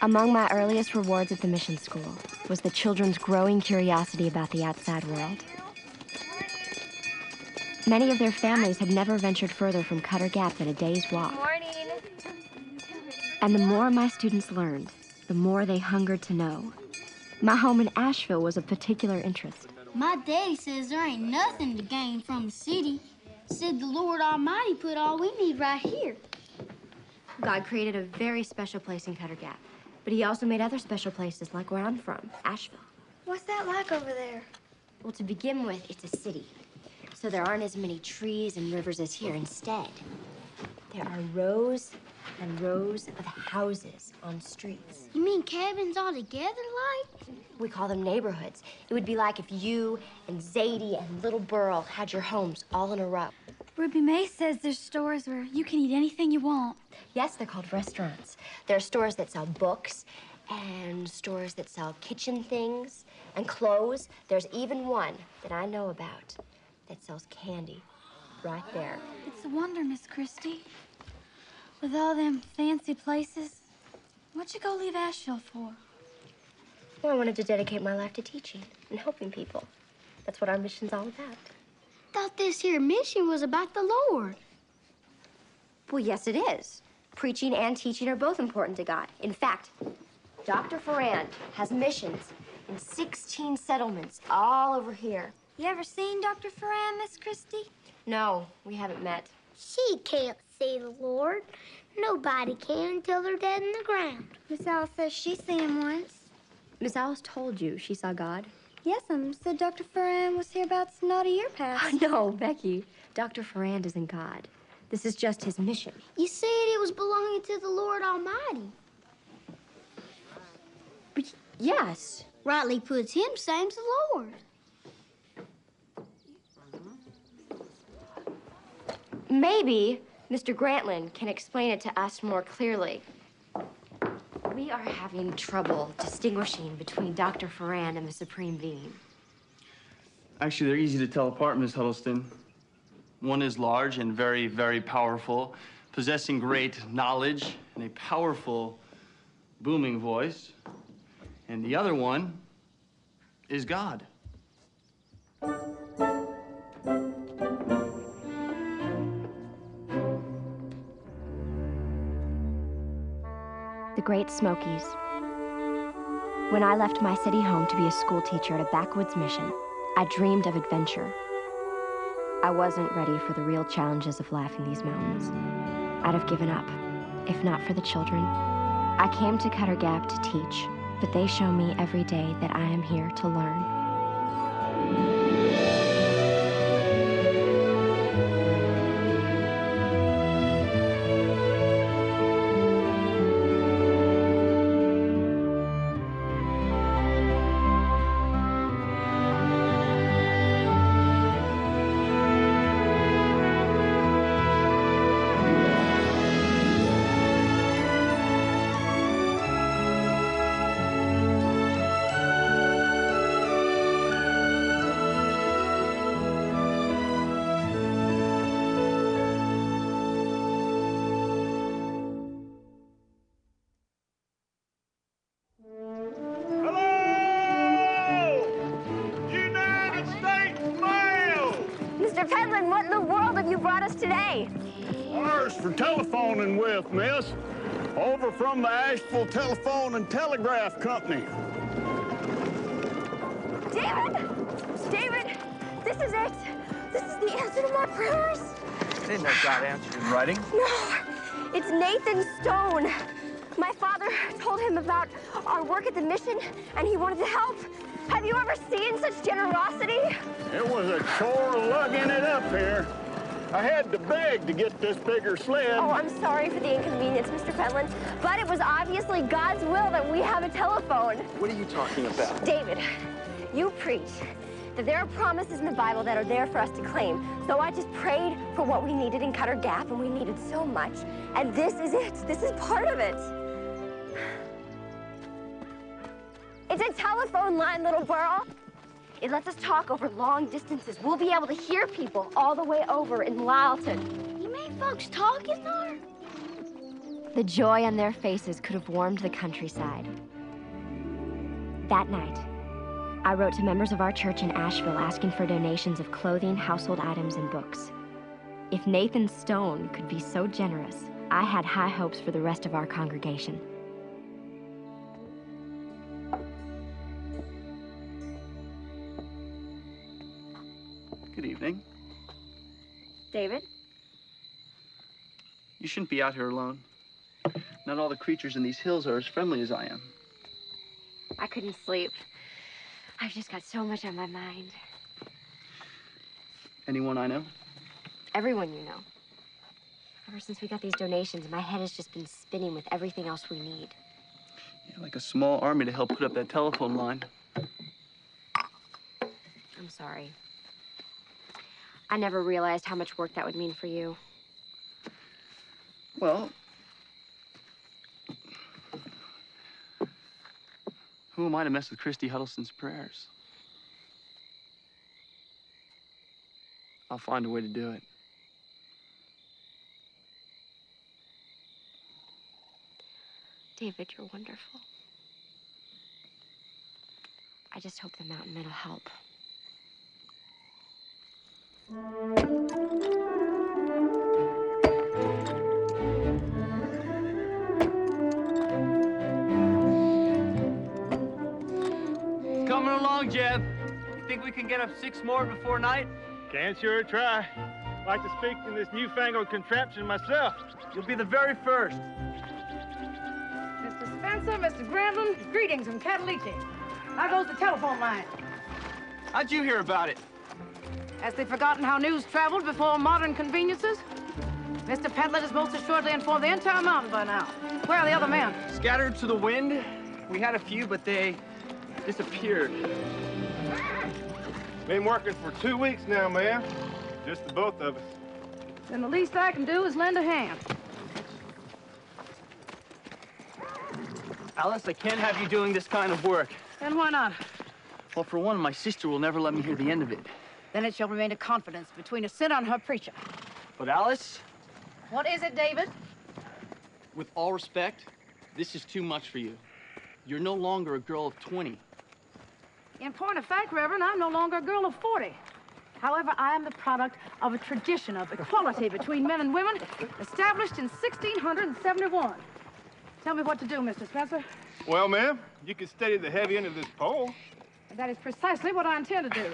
Among my earliest rewards at the mission school was the children's growing curiosity about the outside world. Many of their families had never ventured further from Cutter Gap than a day's walk. Morning. And the more my students learned, the more they hungered to know. My home in Asheville was of particular interest. My daddy says there ain't nothing to gain from the city. Said the Lord Almighty put all we need right here. God created a very special place in Cutter Gap, but he also made other special places like where I'm from, Asheville. What's that like over there? Well, to begin with, it's a city. So there aren't as many trees and rivers as here. Instead, there are rows and rows of houses on streets. You mean cabins all together, like? We call them neighborhoods. It would be like if you and Zadie and Little Burl had your homes all in a row. Ruby May says there's stores where you can eat anything you want. Yes, they're called restaurants. There are stores that sell books and stores that sell kitchen things and clothes. There's even one that I know about that sells candy right there. It's a wonder, Miss Christie. With all them fancy places, what'd you go leave Asheville for? Well, I wanted to dedicate my life to teaching and helping people. That's what our mission's all about. Thought this here mission was about the Lord. Well, yes, it is. Preaching and teaching are both important to God. In fact, Dr. Ferrand has missions in 16 settlements all over here. You ever seen Dr. Ferrand, Miss Christie? No, we haven't met. She can't see the Lord. Nobody can until they're dead in the ground. Miss Alice says she's seen him once. Miss Alice told you she saw God? Yes, said Dr. Ferrand was here about not a year past. No, Becky. Dr. Ferrand isn't God. This is just his mission. You said it was belonging to the Lord Almighty. But yes. Rightly puts him same's the Lord. Maybe Mr. Grantland can explain it to us more clearly. We are having trouble distinguishing between Dr. Ferrand and the Supreme Being. Actually, they're easy to tell apart, Miss Huddleston. One is large and very, very powerful, possessing great knowledge and a powerful, booming voice. And the other one is God. The Great Smokies. When I left my city home to be a school teacher at a backwoods mission, I dreamed of adventure. I wasn't ready for the real challenges of life in these mountains. I'd have given up, if not for the children. I came to Cutter Gap to teach, but they show me every day that I am here to learn. For telephoning with, miss. Over from the Asheville Telephone and Telegraph Company. David! David! This is it! This is the answer to my prayers! I didn't know God answered in writing. No! It's Nathan Stone. My father told him about our work at the mission, and he wanted to help. Have you ever seen such generosity? It was a chore lugging it up here. I had to beg to get this bigger sled. Oh, I'm sorry for the inconvenience, Mr. Penland, but it was obviously God's will that we have a telephone. What are you talking about? David, you preach that there are promises in the Bible that are there for us to claim. So I just prayed for what we needed in Cutter Gap, and we needed so much. And this is it. This is part of it. It's a telephone line, Little Burl. It lets us talk over long distances. We'll be able to hear people all the way over in Lyleton. You mean folks talking there? The joy on their faces could have warmed the countryside. That night, I wrote to members of our church in Asheville asking for donations of clothing, household items, and books. If Nathan Stone could be so generous, I had high hopes for the rest of our congregation. Good evening. David? You shouldn't be out here alone. Not all the creatures in these hills are as friendly as I am. I couldn't sleep. I've just got so much on my mind. Anyone I know? Everyone you know. Ever since we got these donations, my head has just been spinning with everything else we need. Yeah, like a small army to help put up that telephone line. I'm sorry. I never realized how much work that would mean for you. Well, who am I to mess with Christy Huddleston's prayers? I'll find a way to do it. David, you're wonderful. I just hope the mountain men will help. Coming along, Jeb. You think we can get up 6 more before night? Can sure try. Like to speak to this newfangled contraption myself. You'll be the very first. Mr. Spencer, Mr. Grambling, greetings from Catalete. How goes the telephone line? How'd you hear about it? Has they forgotten how news traveled before modern conveniences? Mr. Pentland has most assuredly informed the entire mountain by now. Where are the other men? Scattered to the wind. We had a few, but they disappeared. Been working for 2 weeks now, ma'am. Just the both of us. Then the least I can do is lend a hand. Alice, I can't have you doing this kind of work. Then why not? Well, for one, my sister will never let me hear the end of it. Then it shall remain a confidence between a sinner and her preacher. But Alice, What is it, David? with all respect, this is too much for you. You're no longer a girl of 20. In point of fact, Reverend, I'm no longer a girl of 40. However, I am the product of a tradition of equality between men and women established in 1671. Tell me what to do, Mr. Spencer. Well, ma'am, you can steady the heavy end of this pole. And that is precisely what I intend to do.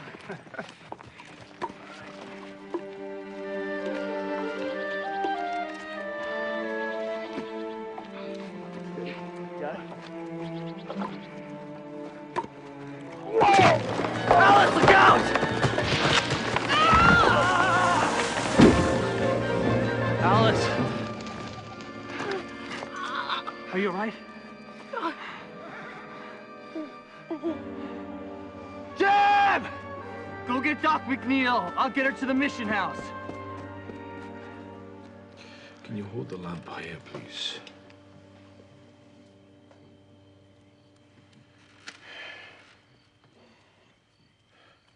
Got it? Whoa! Alice, look out! Alice! Are you all right? Jeb! Go get Doc McNeil. I'll get her to the mission house. Can you hold the lamp higher, please?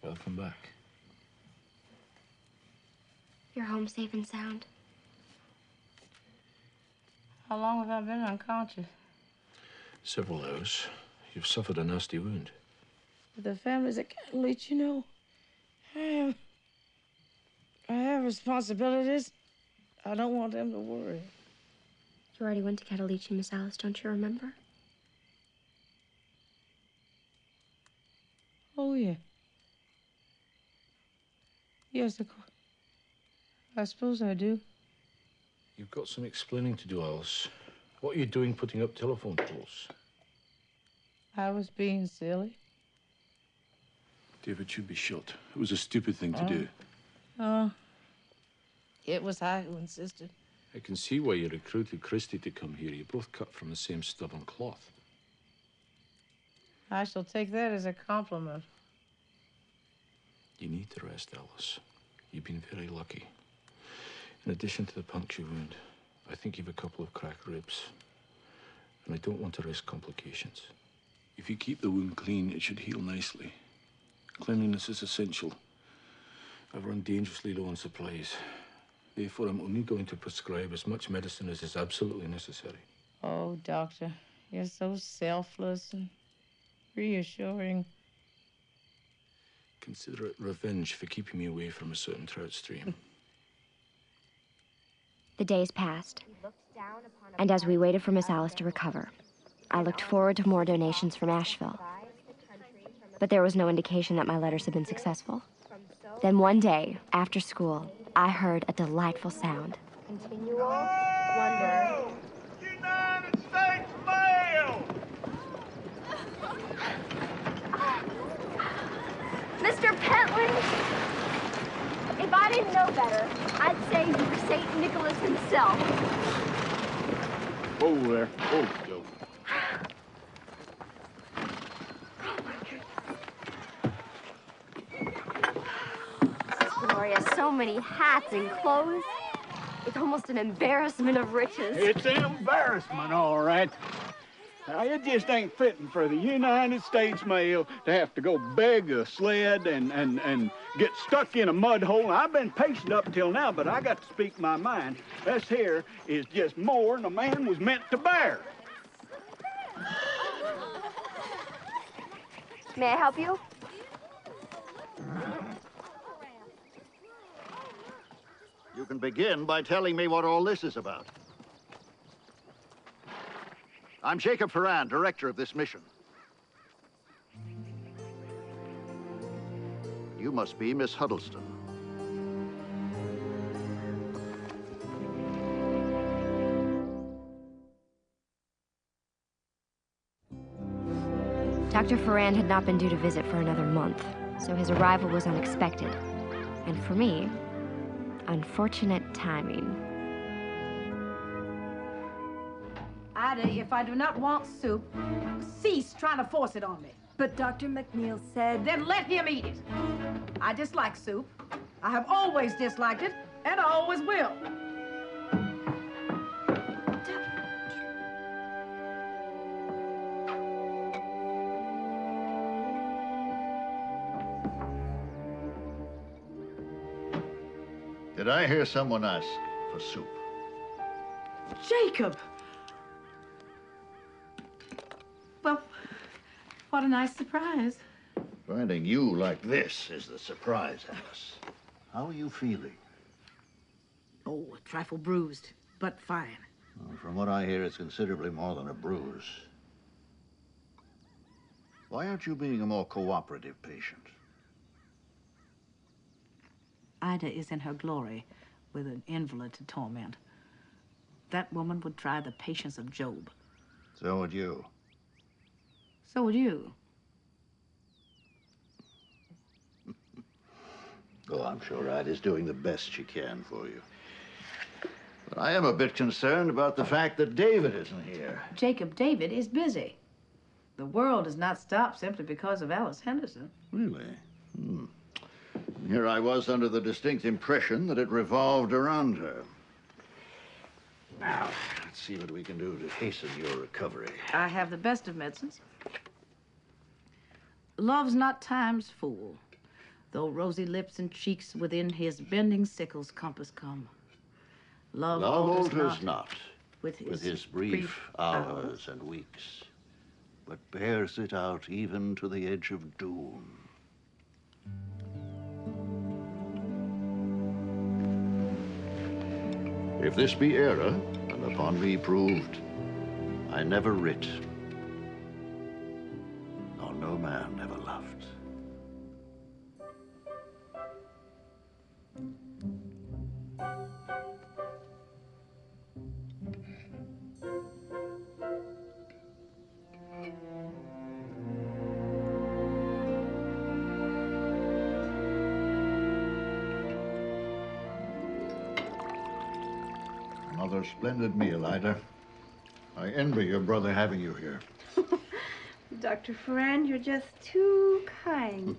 Welcome back. You're home safe and sound. How long have I been unconscious? Several hours. You've suffered a nasty wound. The family's at Catalete, you know. I have responsibilities. I don't want them to worry. You already went to Catalete, Miss Alice, don't you remember? Oh, yeah. Yes, of course. I suppose I do. You've got some explaining to do, Alice. What are you doing putting up telephone poles? I was being silly. David should be shot. It was a stupid thing to do. Oh. It was I who insisted. I can see why you recruited Christy to come here. You're both cut from the same stubborn cloth. I shall take that as a compliment. You need to rest, Alice. You've been very lucky. In addition to the puncture wound, I think you've a couple of cracked ribs. And I don't want to risk complications. If you keep the wound clean, it should heal nicely. Cleanliness is essential. I've run dangerously low on supplies. Therefore, I'm only going to prescribe as much medicine as is absolutely necessary. Oh, Doctor, you're so selfless and reassuring. Consider it revenge for keeping me away from a certain trout stream. The days passed, and as we waited for Miss Alice to recover, I looked forward to more donations from Asheville. But there was no indication that my letters had been successful. Then one day, after school, I heard a delightful sound. Continual wonder. United States Mail! Mr. Pentland! If I didn't know better, I'd say you were St. Nicholas himself. Oh, there. Oh, Joe. Gloria, so many hats and clothes. It's almost an embarrassment of riches. It's an embarrassment, all right. Now, it just ain't fitting for the United States Mail to have to go beg a sled and get stuck in a mud hole. I've been patient up till now, but I got to speak my mind. This here is just more than a man was meant to bear. May I help you? You can begin by telling me what all this is about. I'm Jacob Ferran, director of this mission. You must be Miss Huddleston. Dr. Ferran had not been due to visit for another month, so his arrival was unexpected. And for me, unfortunate timing. Ida, if I do not want soup, cease trying to force it on me. But Dr. McNeil said... Then let him eat it. I dislike soup. I have always disliked it, and I always will. Did I hear someone ask for soup? Jacob! Well, what a nice surprise. Finding you like this is the surprise, Alice. How are you feeling? Oh, a trifle bruised, but fine. Well, from what I hear, it's considerably more than a bruise. Why aren't you being a more cooperative patient? Ida is in her glory with an invalid to torment. That woman would try the patience of Job. So would you. So would you. Oh, I'm sure Ida's doing the best she can for you. But I am a bit concerned about the fact that David isn't here. Jacob, David is busy. The world does not stop simply because of Alice Henderson. Really? Here I was under the distinct impression that it revolved around her. Now, let's see what we can do to hasten your recovery. I have the best of medicines. Love's not time's fool, though rosy lips and cheeks within his bending sickle's compass come. Love alters not with his brief hours and weeks, but bears it out even to the edge of doom. If this be error, and upon me proved, I never writ, nor no man ever loved. Another splendid meal, Ida. I envy your brother having you here. Dr. Ferran, you're just too kind.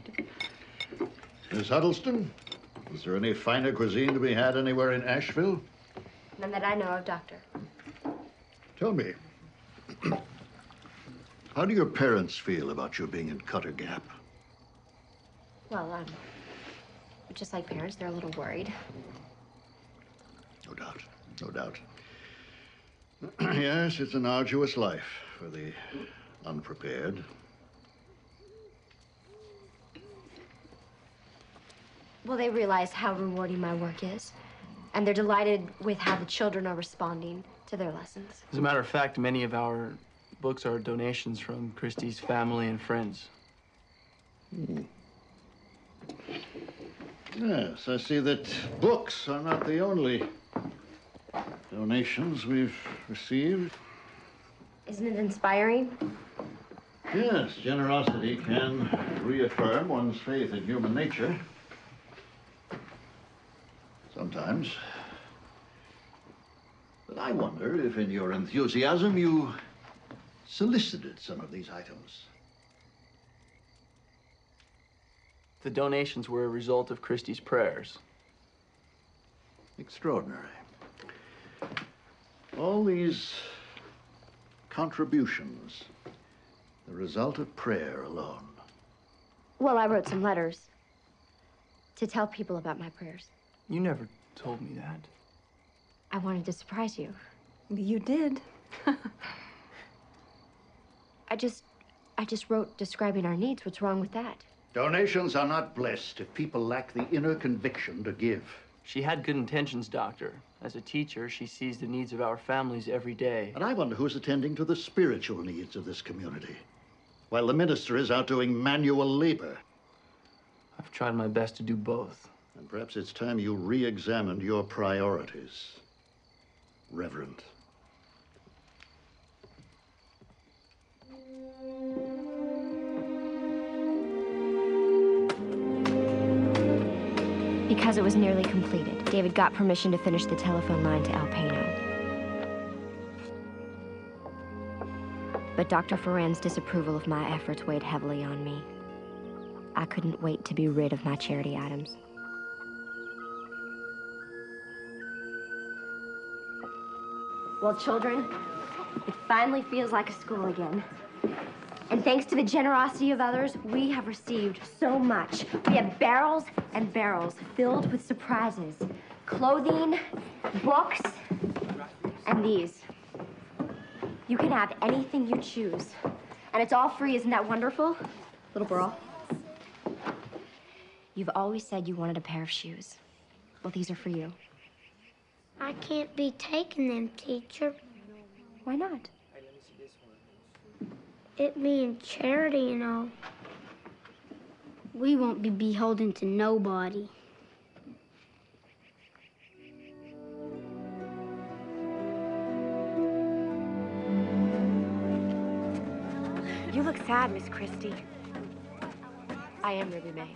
Miss Huddleston, is there any finer cuisine to be had anywhere in Asheville? None that I know of, Doctor. Tell me, how do your parents feel about you being in Cutter Gap? Well, just like parents, they're a little worried. No doubt. No doubt. Yes, it's an arduous life for the unprepared. Well, they realize how rewarding my work is, and they're delighted with how the children are responding to their lessons. As a matter of fact, many of our books are donations from Christy's family and friends. Yes, I see that books are not the only donations we've received. Isn't it inspiring? Yes, generosity can reaffirm one's faith in human nature. Sometimes. But I wonder if in your enthusiasm you solicited some of these items. The donations were a result of Christy's prayers. Extraordinary. All these contributions, the result of prayer alone. Well, I wrote some letters to tell people about my prayers. You never told me that. I wanted to surprise you. You did. I just wrote describing our needs. What's wrong with that? Donations are not blessed if people lack the inner conviction to give. She had good intentions, Doctor. As a teacher, she sees the needs of our families every day. And I wonder who's attending to the spiritual needs of this community, while the minister is out doing manual labor. I've tried my best to do both. And perhaps it's time you re-examined your priorities, Reverend. Because it was nearly completed, David got permission to finish the telephone line to El Pano. But Dr. Ferran's disapproval of my efforts weighed heavily on me. I couldn't wait to be rid of my charity items. Well, children, it finally feels like a school again. And thanks to the generosity of others, we have received so much. We have barrels and barrels filled with surprises. Clothing, books, and these. You can have anything you choose. And it's all free, isn't that wonderful, little girl? You've always said you wanted a pair of shoes. Well, these are for you. I can't be taking them, teacher. Why not? It means charity, you know. We won't be beholden to nobody. You look sad, Miss Christie. I am, Ruby May.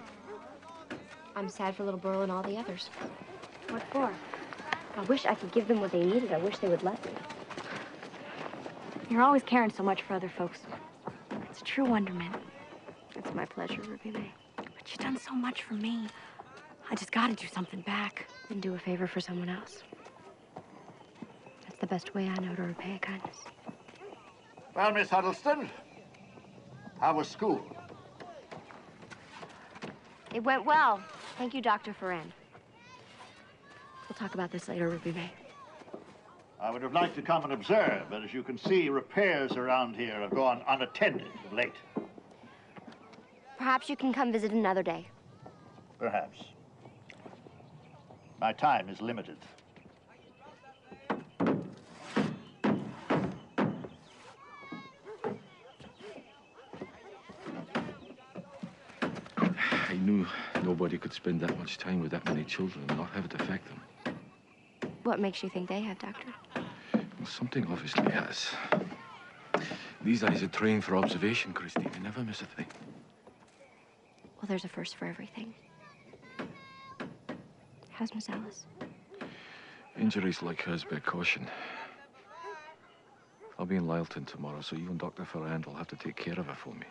I'm sad for little Burl and all the others. What for? I wish I could give them what they needed. I wish they would let me. You're always caring so much for other folks. It's a true wonderment. It's my pleasure, Ruby May. But you've done so much for me. I just gotta do something back and do a favor for someone else. That's the best way I know to repay a kindness. Well, Miss Huddleston, how was school? It went well. Thank you, Dr. Ferran. We'll talk about this later, Ruby May. I would have liked to come and observe, but as you can see, repairs around here have gone unattended of late. Perhaps you can come visit another day. Perhaps. My time is limited. I knew nobody could spend that much time with that many children and not have it affect them. What makes you think they have, Doctor? Well, something obviously has. These eyes are trained for observation, Christy. They never miss a thing. Well, there's a first for everything. How's Miss Alice? Injuries like hers bear caution. I'll be in Lyleton tomorrow, so you and Dr. Ferrand will have to take care of her for me.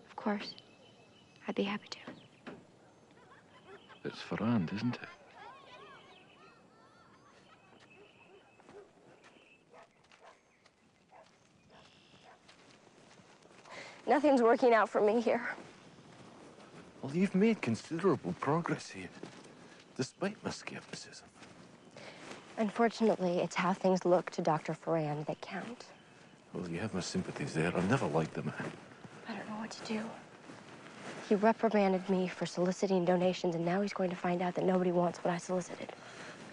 Of course. I'd be happy to. It's Ferrand, isn't it? Nothing's working out for me here. Well, you've made considerable progress here. despite my skepticism. Unfortunately, it's how things look to Dr. Ferrand that count. Well, you have my sympathies there. I've never liked the man. I don't know what to do. He reprimanded me for soliciting donations, and now he's going to find out that nobody wants what I solicited.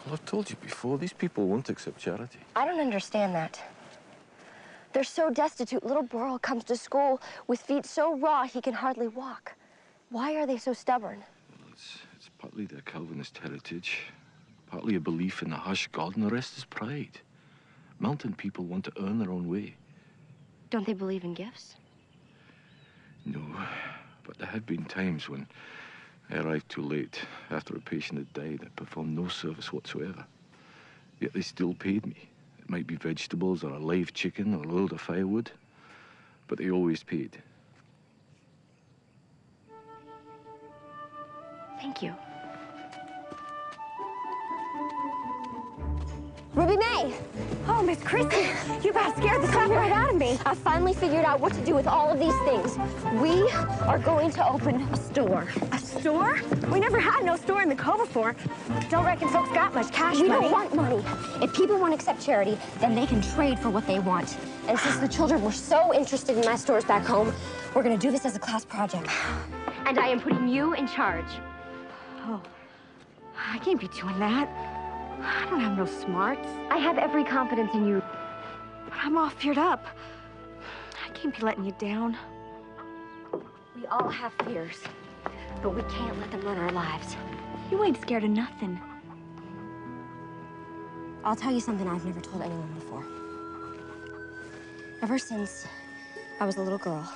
Well, I've told you before, these people won't accept charity. I don't understand that. They're so destitute. Little Burl comes to school with feet so raw he can hardly walk. Why are they so stubborn? Well, it's partly their Calvinist heritage, partly a belief in the hush God, and the rest is pride. Mountain people want to earn their own way. Don't they believe in gifts? No, but there have been times when I arrived too late after a patient had died. I performed no service whatsoever. Yet they still paid me. It might be vegetables or a live chicken or a load of firewood, but they always paid. Thank you. Ruby May! Oh, Miss Christie, you about scared the crap right out of me. I finally figured out what to do with all of these things. We are going to open a store. A store? We never had no store in the Cove before. Don't reckon folks got much cash money. We don't want money. If people won't accept charity, then they can trade for what they want. And since the children were so interested in my stores back home, we're going to do this as a class project. And I am putting you in charge. Oh, I can't be doing that. I don't have no smarts. I have every confidence in you. But I'm all feared up. I can't be letting you down. We all have fears, but we can't let them run our lives. You ain't scared of nothing. I'll tell you something I've never told anyone before. Ever since I was a little girl,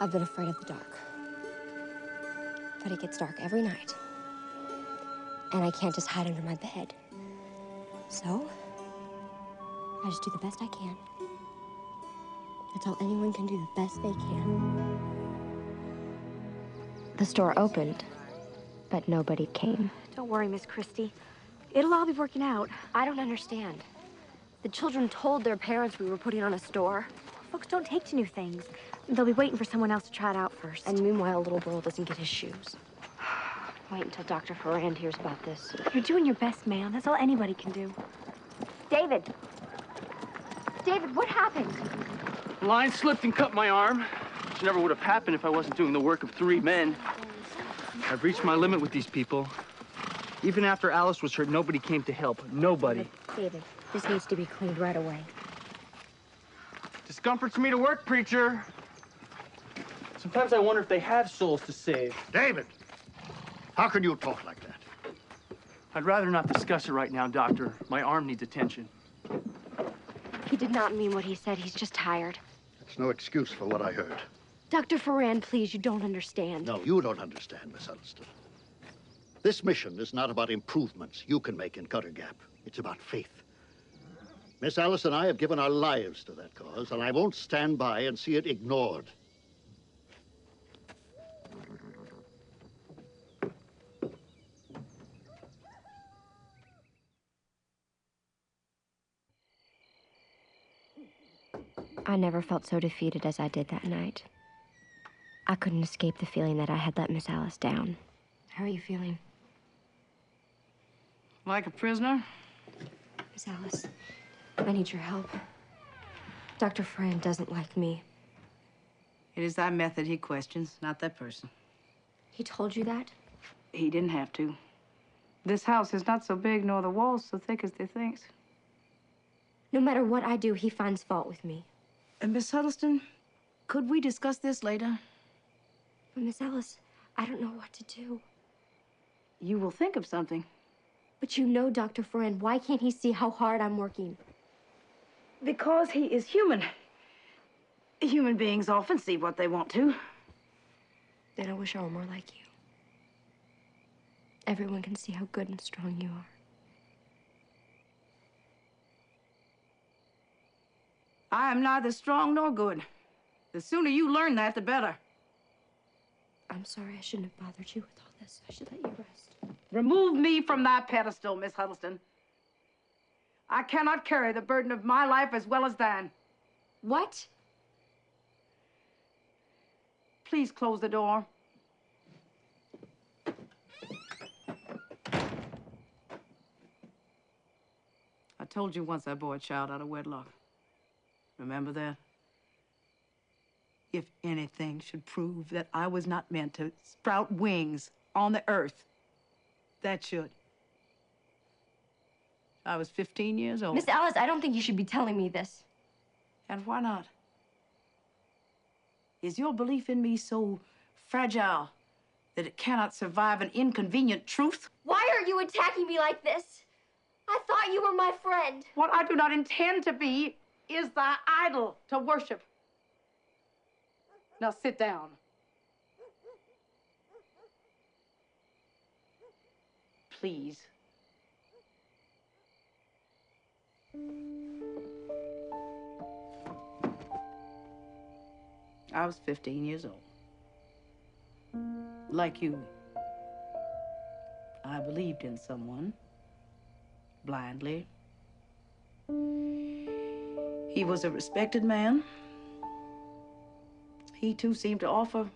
I've been afraid of the dark. But it gets dark every night. And I can't just hide under my bed. So, I just do the best I can. That's all anyone can do, the best they can. The store opened, but nobody came. Don't worry, Miss Christie. It'll all be working out. I don't understand. The children told their parents we were putting on a store. Folks don't take to new things. They'll be waiting for someone else to try it out first. And meanwhile, little Burl doesn't get his shoes. Wait until Dr. Ferrand hears about this. You're doing your best, ma'am. That's all anybody can do. David! David, what happened? Line slipped and cut my arm, which never would have happened if I wasn't doing the work of 3 men. I've reached my limit with these people. Even after Alice was hurt, nobody came to help. Nobody. David, this needs to be cleaned right away. Discomforts me to work, preacher. Sometimes I wonder if they have souls to save. David! How can you talk like that? I'd rather not discuss it right now, Doctor. My arm needs attention. He did not mean what he said. He's just tired. That's no excuse for what I heard. Dr. Ferrand, please, you don't understand. No, you don't understand, Miss Huddleston. This mission is not about improvements you can make in Cutter Gap. It's about faith. Miss Alice and I have given our lives to that cause, and I won't stand by and see it ignored. I never felt so defeated as I did that night. I couldn't escape the feeling that I had let Miss Alice down. How are you feeling? Like a prisoner? Miss Alice, I need your help. Dr. Ferrand doesn't like me. It is thy method he questions, not that person. He told you that? He didn't have to. This house is not so big, nor the walls so thick as they thinks. No matter what I do, he finds fault with me. And Miss Huddleston, could we discuss this later? But Miss Alice, I don't know what to do. You will think of something. But you know, Dr. Ferrand, why can't he see how hard I'm working? Because he is human. Human beings often see what they want to. Then I wish I were more like you. Everyone can see how good and strong you are. I am neither strong nor good. The sooner you learn that, the better. I'm sorry I shouldn't have bothered you with all this. I should let you rest. Remove me from that pedestal, Miss Huddleston. I cannot carry the burden of my life as well as thine. What? Please close the door. told you once I bore a child out of wedlock. Remember that? If anything should prove that I was not meant to sprout wings on the earth, that should. I was 15 years old. Miss Alice, I don't think you should be telling me this. And why not? Is your belief in me so fragile that it cannot survive an inconvenient truth? Why are you attacking me like this? I thought you were my friend. What I do not intend to be is thy idol to worship. Now sit down. Please. I was 15 years old. Like you, I believed in someone blindly. He was a respected man. He too seemed to offer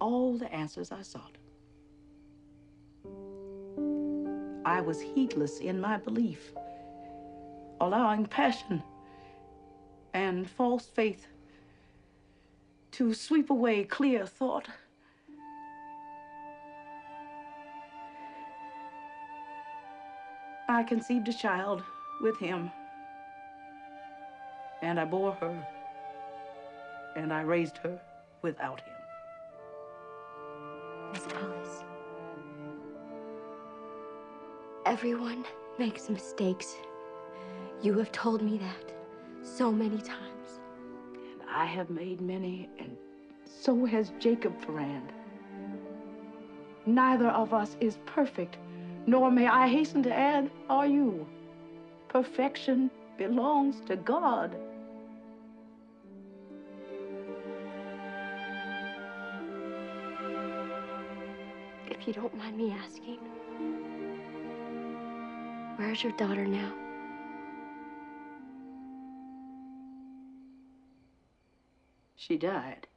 all the answers I sought. I was heedless in my belief, allowing passion and false faith to sweep away clear thought. I conceived a child with him, and I bore her, and I raised her without him. Miss Alice, everyone makes mistakes. You have told me that so many times. And I have made many, and so has Jacob Ferrand. Neither of us is perfect, nor, may I hasten to add, are you. Perfection belongs to God. If you don't mind me asking, where's your daughter now? She died.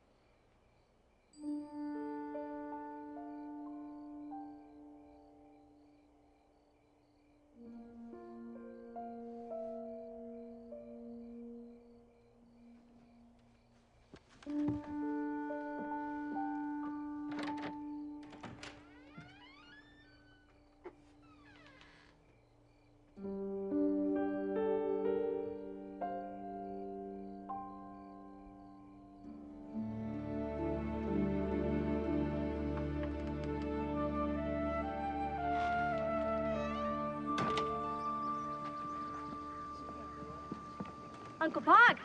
Uncle Bog,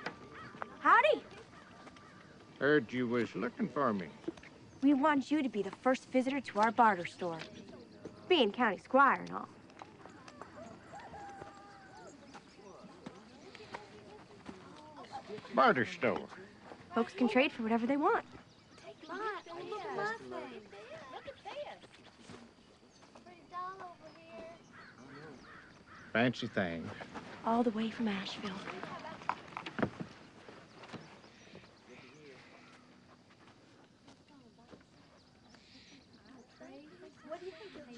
howdy. Heard you was looking for me. We want you to be the first visitor to our barter store. Being county squire and all. Barter store. Folks can trade for whatever they want. Look at my thing. Look at this. Pretty doll over here. Fancy things. All the way from Asheville. What do you think of these?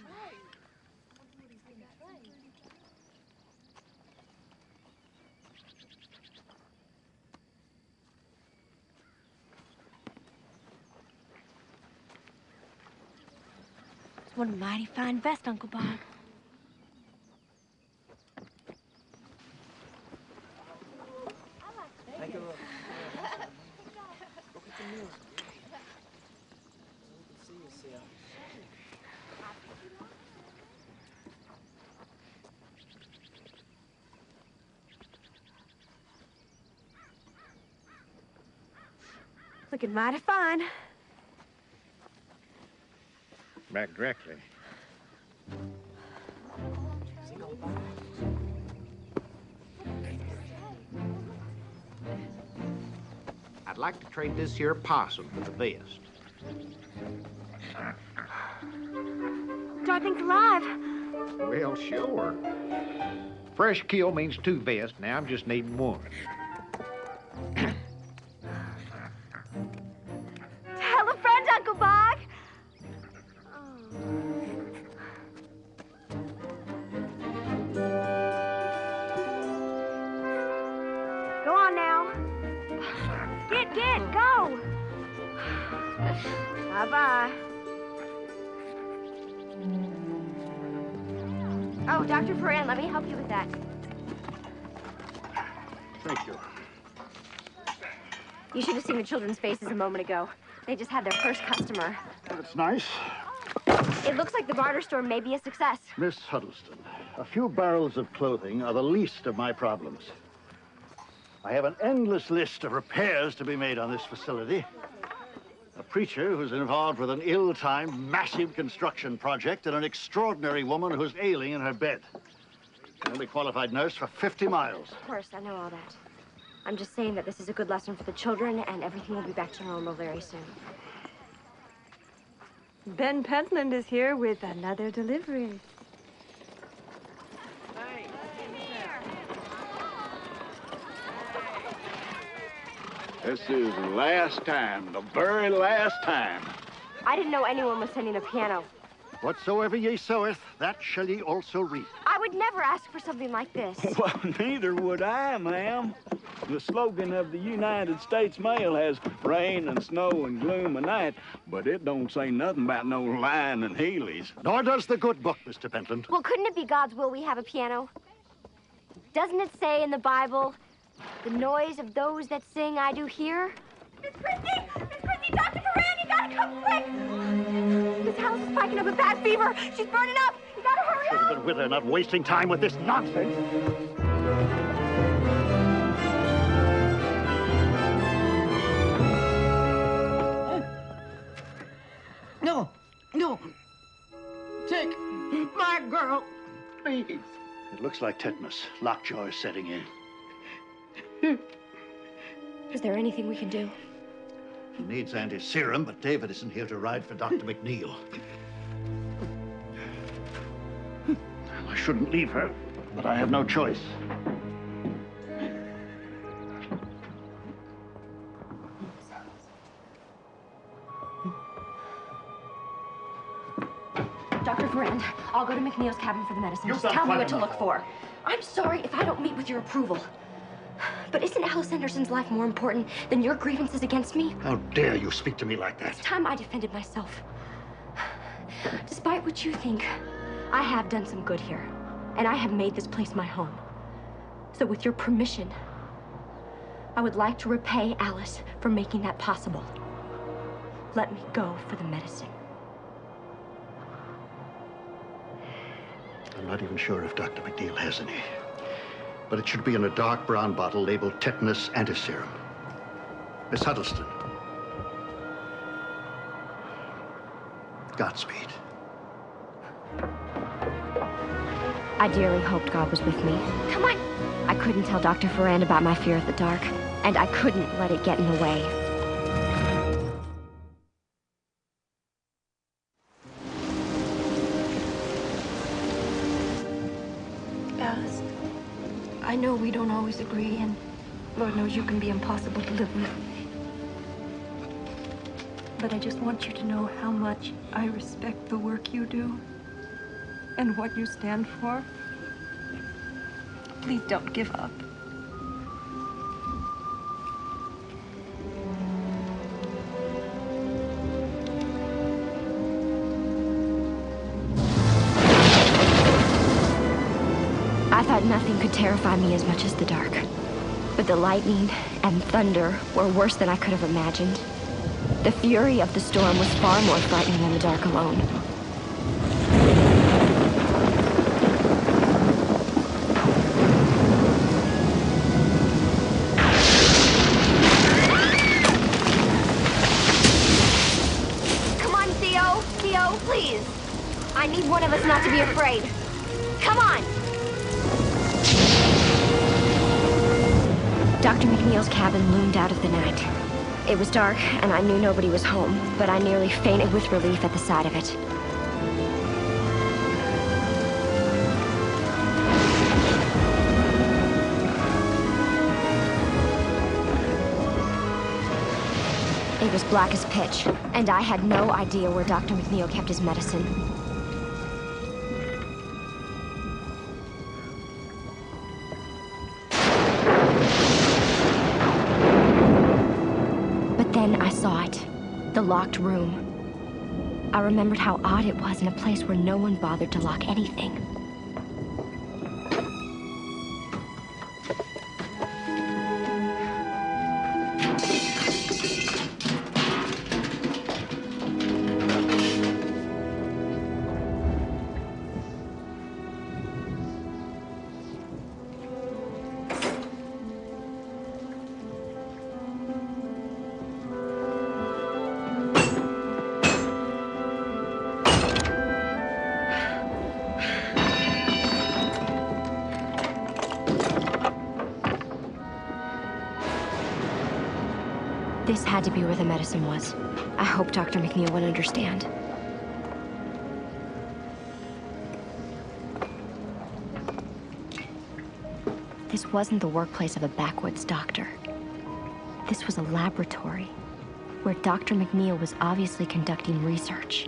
It's one mighty fine vest, Uncle Bob. Looking mighty fine. Back directly. I'd like to trade this here possum for the vest. Do I think alive? Well, sure. Fresh kill means 2 vests. Now I'm just needing 1. Tell a friend, Uncle Bog. Bye-bye. Oh, Dr. Ferran, let me help you with that. Thank you. You should have seen the children's faces a moment ago. They just had their first customer. That's nice. It looks like the barter store may be a success. Miss Huddleston, a few barrels of clothing are the least of my problems. I have an endless list of repairs to be made on this facility. A preacher who's involved with an ill-timed, massive construction project, and an extraordinary woman who's ailing in her bed. The only qualified nurse for 50 miles. Of course, I know all that. I'm just saying that this is a good lesson for the children, and everything will be back to normal very soon. Ben Pentland is here with another delivery. This is the last time, the very last time. I didn't know anyone was sending a piano. Whatsoever ye soweth, that shall ye also reap. I would never ask for something like this. Well, neither would I, ma'am. The slogan of the United States Mail has rain and snow and gloom and night, but it don't say nothing about no Lion and Healy's. Nor does the good book, Mr. Pentland. Well, couldn't it be God's will we have a piano? Doesn't it say in the Bible, the noise of those that sing I do hear? Miss Christie! Miss Christie! Dr. Ferran, you gotta come quick! This house is spiking up a bad fever. She's burning up. You gotta hurry Should have been with her, not wasting time with this nonsense. No, no. Take my girl, please. It looks like tetanus. Lockjaw is setting in. Is there anything we can do? He needs anti-serum, but David isn't here to ride for Dr. McNeil. I shouldn't leave her, but I have no choice. Dr. Ferran, I'll go to McNeil's cabin for the medicine. Just tell me what to look for. I'm sorry if I don't meet with your approval. But isn't Alice Anderson's life more important than your grievances against me? How dare you speak to me like that? It's time I defended myself. Despite what you think, I have done some good here, and I have made this place my home. So with your permission, I would like to repay Alice for making that possible. Let me go for the medicine. I'm not even sure if Dr. McNeil has any. But it should be in a dark brown bottle labeled tetanus antiserum. Miss Huddleston. Godspeed. I dearly hoped God was with me. Come on! I couldn't tell Dr. Ferran about my fear of the dark, and I couldn't let it get in the way. Alice, I know we don't always agree, and Lord knows you can be impossible to live with. But I just want you to know how much I respect the work you do and what you stand for. Please don't give up. I thought nothing could terrify me as much as the dark. But the lightning and thunder were worse than I could have imagined. The fury of the storm was far more frightening than the dark alone. Come on, Theo! Theo, please! I need one of us not to be afraid. Come on! Dr. McNeil's cabin loomed out of the night. It was dark, and I knew nobody was home, but I nearly fainted with relief at the sight of it. It was black as pitch, and I had no idea where Dr. McNeil kept his medicine. Then I saw it. The locked room. I remembered how odd it was in a place where no one bothered to lock anything. This had to be where the medicine was. I hope Dr. McNeil would understand. This wasn't the workplace of a backwoods doctor. This was a laboratory where Dr. McNeil was obviously conducting research.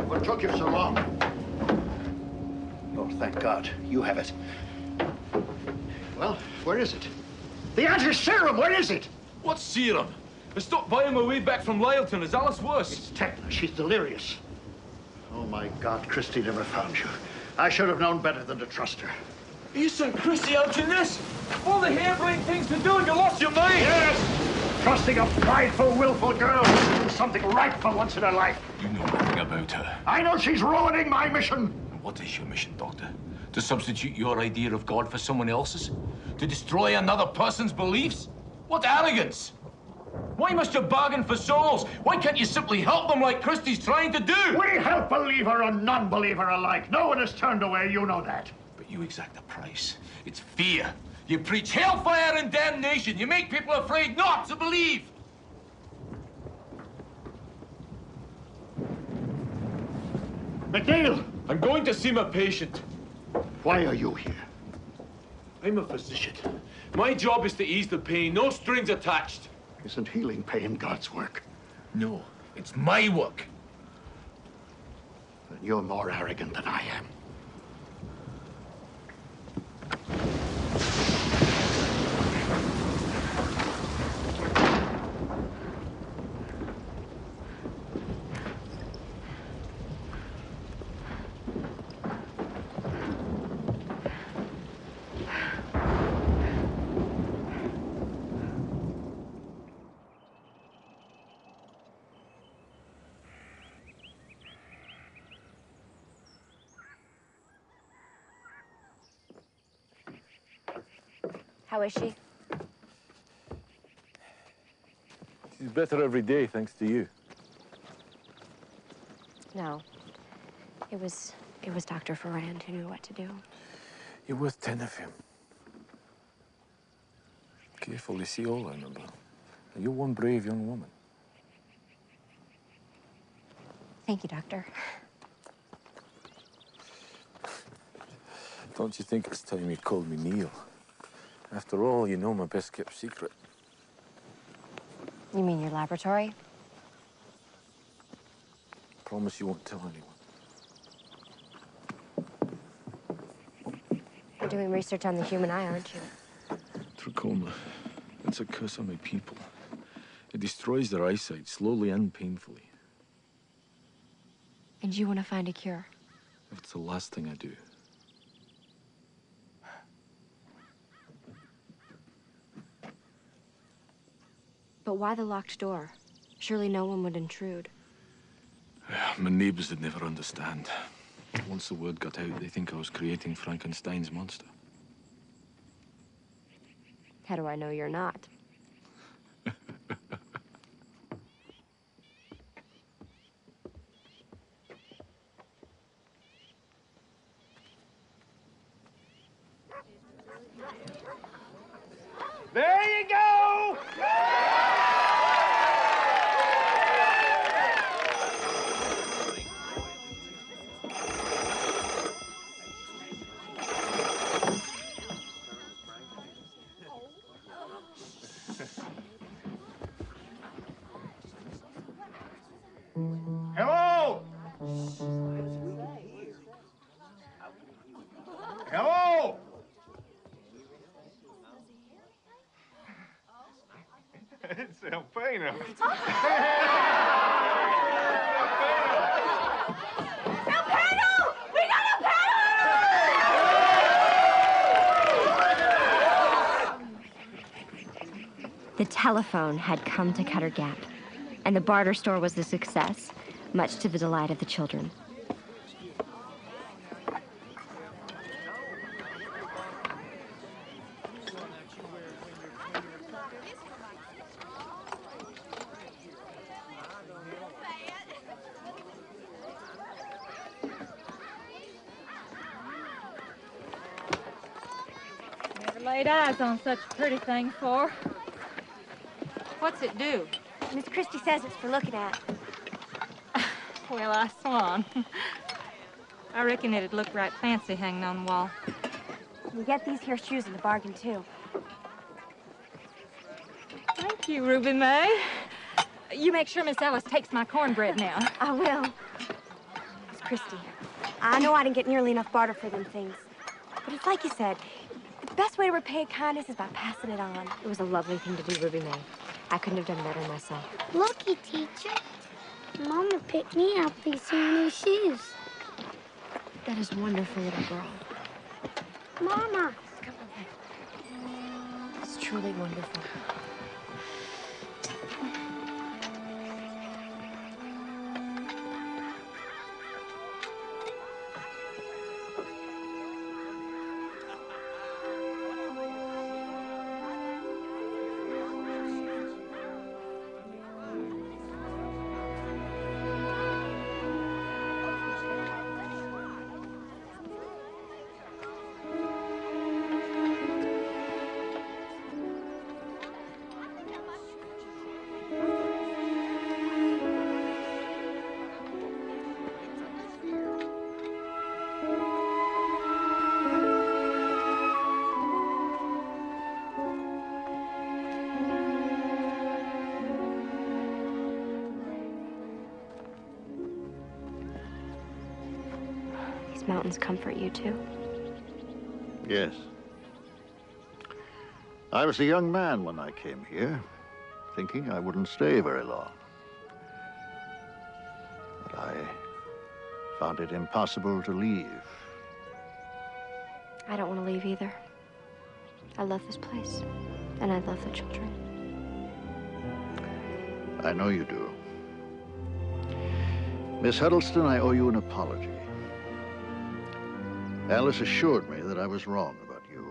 What took you so long? Oh, thank God. You have it. Well, where is it? The anti-serum, where is it? What serum? I stopped by on my way back from Lyleton. Is Alice worse? It's Tekla. She's delirious. Oh, my God, Christy never found you. I should have known better than to trust her. You sent Christy out in this? All the harebrained things to do and you lost your mind? Yes! Trusting a prideful, willful girl to do something right for once in her life. You know nothing about her. I know she's ruining my mission. And what is your mission, Doctor? To substitute your idea of God for someone else's? To destroy another person's beliefs? What arrogance! Why must you bargain for souls? Why can't you simply help them like Christy's trying to do? We help believer and non-believer alike. No one is turned away, you know that. But you exact a price. It's fear. You preach hellfire and damnation. You make people afraid not to believe. McNeil! I'm going to see my patient. Why are you here? I'm a physician. My job is to ease the pain, no strings attached. Isn't healing pain God's work? No, it's my work. Then you're more arrogant than I am. How is she? She's better every day, thanks to you. No. It was Dr. Ferrand who knew what to do. You're worth 10 of him. Careful, you see all, Annabelle. You're one brave young woman. Thank you, Doctor. Don't you think it's time you called me Neil? After all, you know my best-kept secret. You mean your laboratory? Promise you won't tell anyone. You're doing research on the human eye, aren't you? Trachoma. It's a curse on my people. It destroys their eyesight, slowly and painfully. And you want to find a cure? If it's the last thing I do. But why the locked door? Surely no one would intrude. My neighbors would never understand. Once the word got out, they think I was creating Frankenstein's monster. How do I know you're not? There you go! painter. The telephone had come to Cutter Gap, and the barter store was a success, much to the delight of the children. Never laid eyes on such a pretty thing before. What's it do? Miss Christie says it's for looking at. Well, I swan. I reckon it'd look right fancy hanging on the wall. You get these here shoes in the bargain, too. Thank you, Ruby May. You make sure Miss Ellis takes my cornbread now. I will. Miss Christie, I know I didn't get nearly enough barter for them things. But it's like you said, the best way to repay kindness is by passing it on. It was a lovely thing to do, Ruby May. I couldn't have done better myself. Looky, teacher. Mama picked me out these new shoes. That is wonderful, little girl. Mama. It's truly wonderful. Mountains comfort you, too? Yes. I was a young man when I came here, thinking I wouldn't stay very long. But I found it impossible to leave. I don't want to leave either. I love this place, and I love the children. I know you do. Miss Huddleston, I owe you an apology. Alice assured me that I was wrong about you.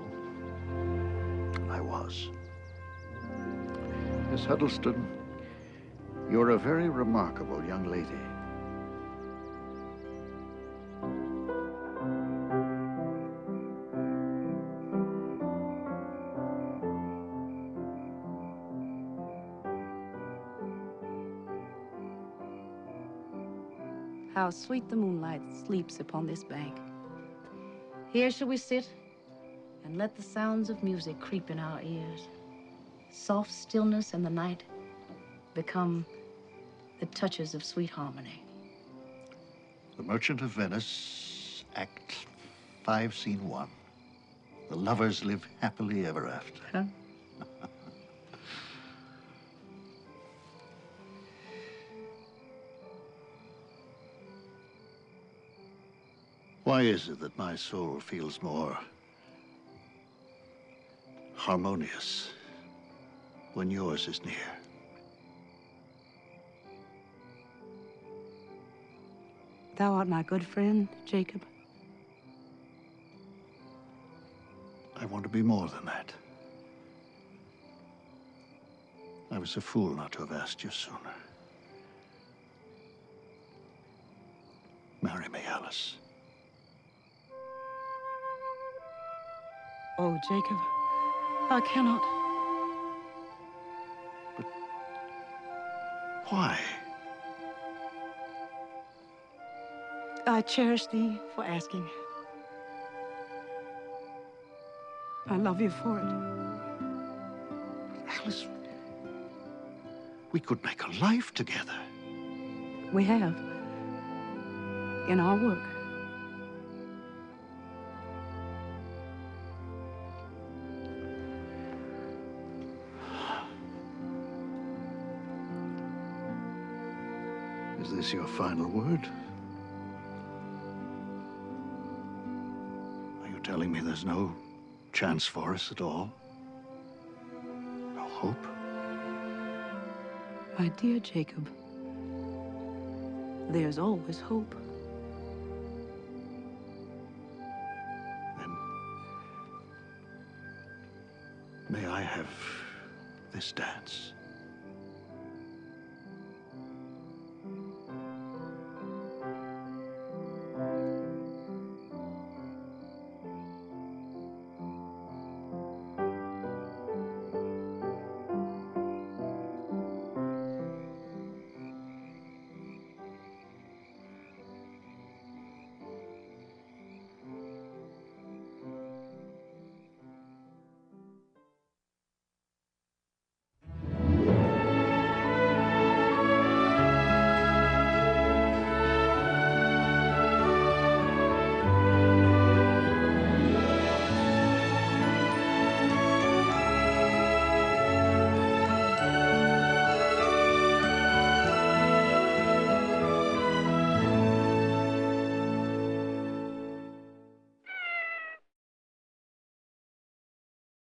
I was. Miss Huddleston, you're a very remarkable young lady. How sweet the moonlight sleeps upon this bank. Here shall we sit and let the sounds of music creep in our ears. Soft stillness in the night become the touches of sweet harmony. The Merchant of Venice, Act 5, Scene 1. The lovers live happily ever after. Huh? Why is it that my soul feels more harmonious when yours is near? Thou art my good friend, Jacob. I want to be more than that. I was a fool not to have asked you sooner. Marry me, Alice. Oh, Jacob, I cannot. But why? I cherish thee for asking. I love you for it. Alice, we could make a life together. We have. In our work. Is this your final word? Are you telling me there's no chance for us at all? No hope? My dear Jacob, there's always hope. May I have this dance?